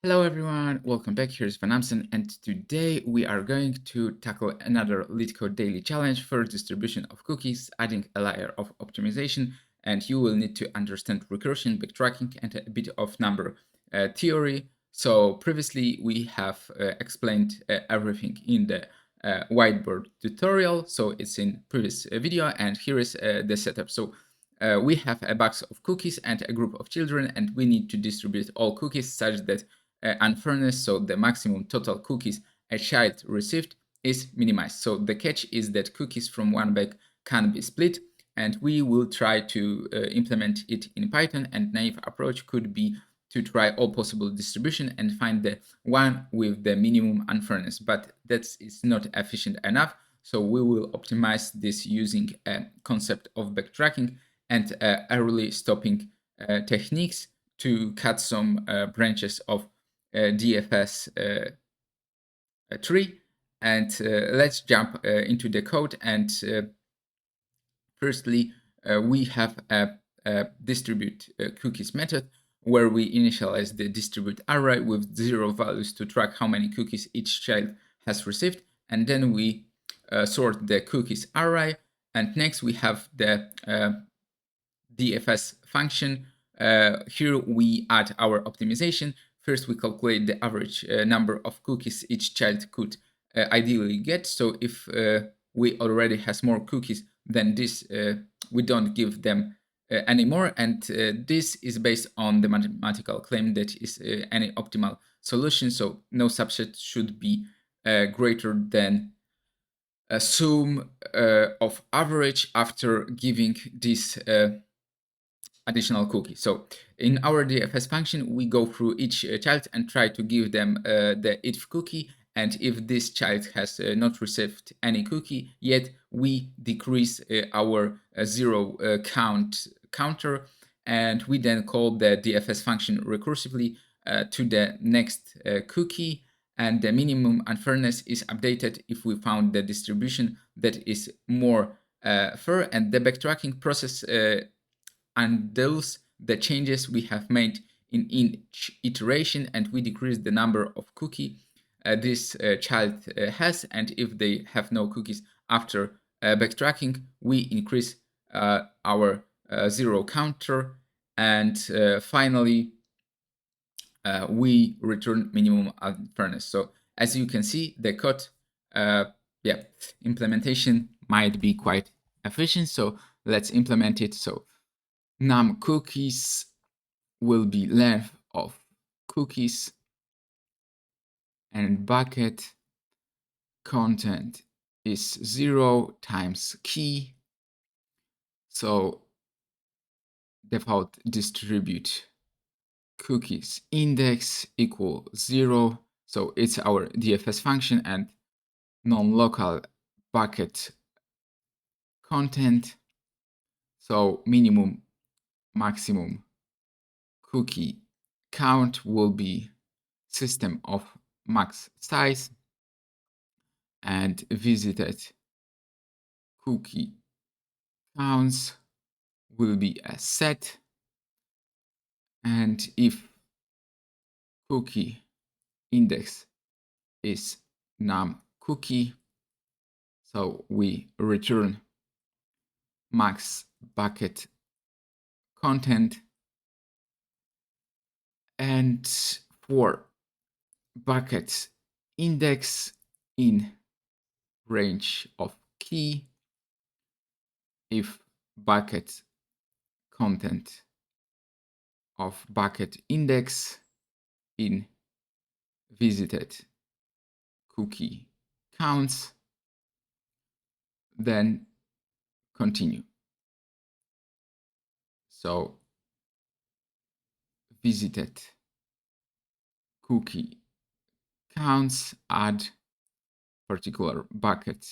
Hello everyone, welcome back. Here's Van Amsen, and today we are going to tackle another LeetCode daily challenge for distribution of cookies, adding a layer of optimization, and you will need to understand recursion, backtracking, and a bit of number theory. So previously we have explained everything in the whiteboard tutorial, so it's in previous video, and here is the setup. So we have a box of cookies and a group of children, and we need to distribute all cookies such that unfairness, so the maximum total cookies a child received, is minimized. So the catch is that cookies from one bag can be split, and we will try to implement it in Python. And naive approach could be to try all possible distribution and find the one with the minimum unfairness, but that is not efficient enough. So we will optimize this using a concept of backtracking and early stopping techniques to cut some branches of DFS tree. And let's jump into the code. And firstly, we have a distribute cookies method where we initialize the distribute array with 0 values to track how many cookies each child has received. And then we sort the cookies array. And next we have the DFS function. Here we add our optimization. First, we calculate the average number of cookies each child could ideally get. So if we already has more cookies than this, we don't give them anymore. And this is based on the mathematical claim that is any optimal solution. So no subset should be greater than a sum of average after giving this additional cookie. So in our DFS function, we go through each child and try to give them the if cookie. And if this child has not received any cookie yet, we decrease our zero counter, and we then call the DFS function recursively to the next cookie. And the minimum unfairness is updated if we found the distribution that is more fair. And the backtracking process and those the changes we have made in each iteration, and we decrease the number of cookie this child has. And if they have no cookies after backtracking, we increase our zero counter. And finally, we return minimum unfairness. So as you can see, the code implementation might be quite efficient. So let's implement it. So num cookies will be length of cookies, and bucket content is 0 times key. So default distribute cookies index equal 0. So it's our DFS function, and non-local bucket content. So minimum maximum cookie count will be system of max size, and visited cookie counts will be a set. And if cookie index is num cookie, so we return max bucket content. And for bucket index in range of key, if bucket content of bucket index in visited cookie counts, then continue. So visited cookie counts, add particular bucket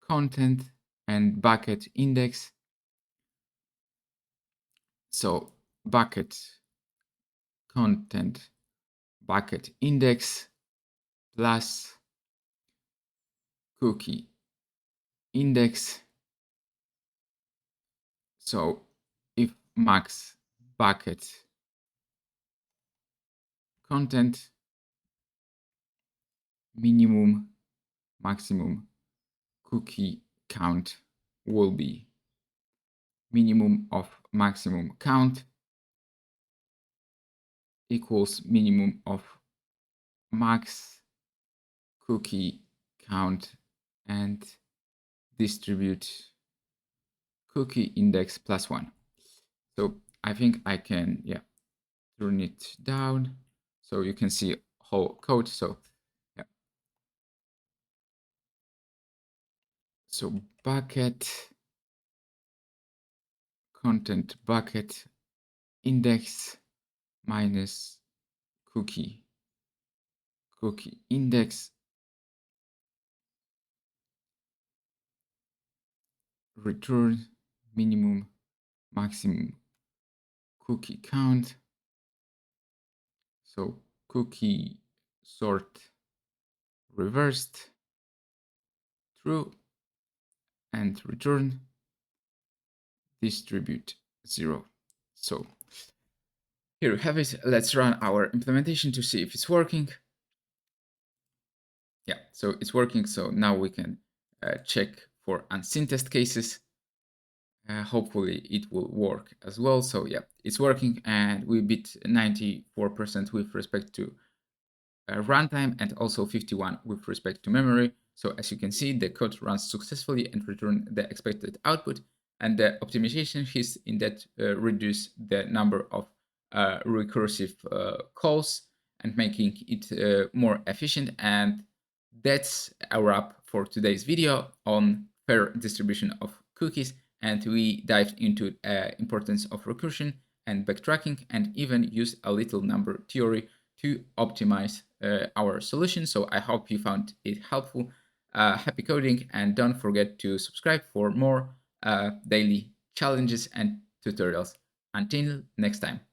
content and bucket index. So bucket content bucket index plus cookie index. So if max bucket content minimum maximum cookie count will be minimum of maximum count equals minimum of max cookie count and distribute cookie index plus 1. So I think I can, turn it down so you can see whole code. So so bucket content bucket index minus cookie index return minimum maximum cookie count. So cookie sort reversed true and return distribute 0. So here we have it. Let's run our implementation to see if it's working. Yeah, so it's working. So now we can check for unseen test cases. Hopefully it will work as well. So yeah, it's working, and we beat 94% with respect to runtime and also 51 with respect to memory. So as you can see, the code runs successfully and return the expected output. And the optimization is in that reduce the number of recursive calls and making it more efficient. And that's a wrap for today's video on fair distribution of cookies. And we dived into importance of recursion and backtracking, and even use a little number theory to optimize our solution. So I hope you found it helpful. Happy coding, and don't forget to subscribe for more daily challenges and tutorials. Until next time.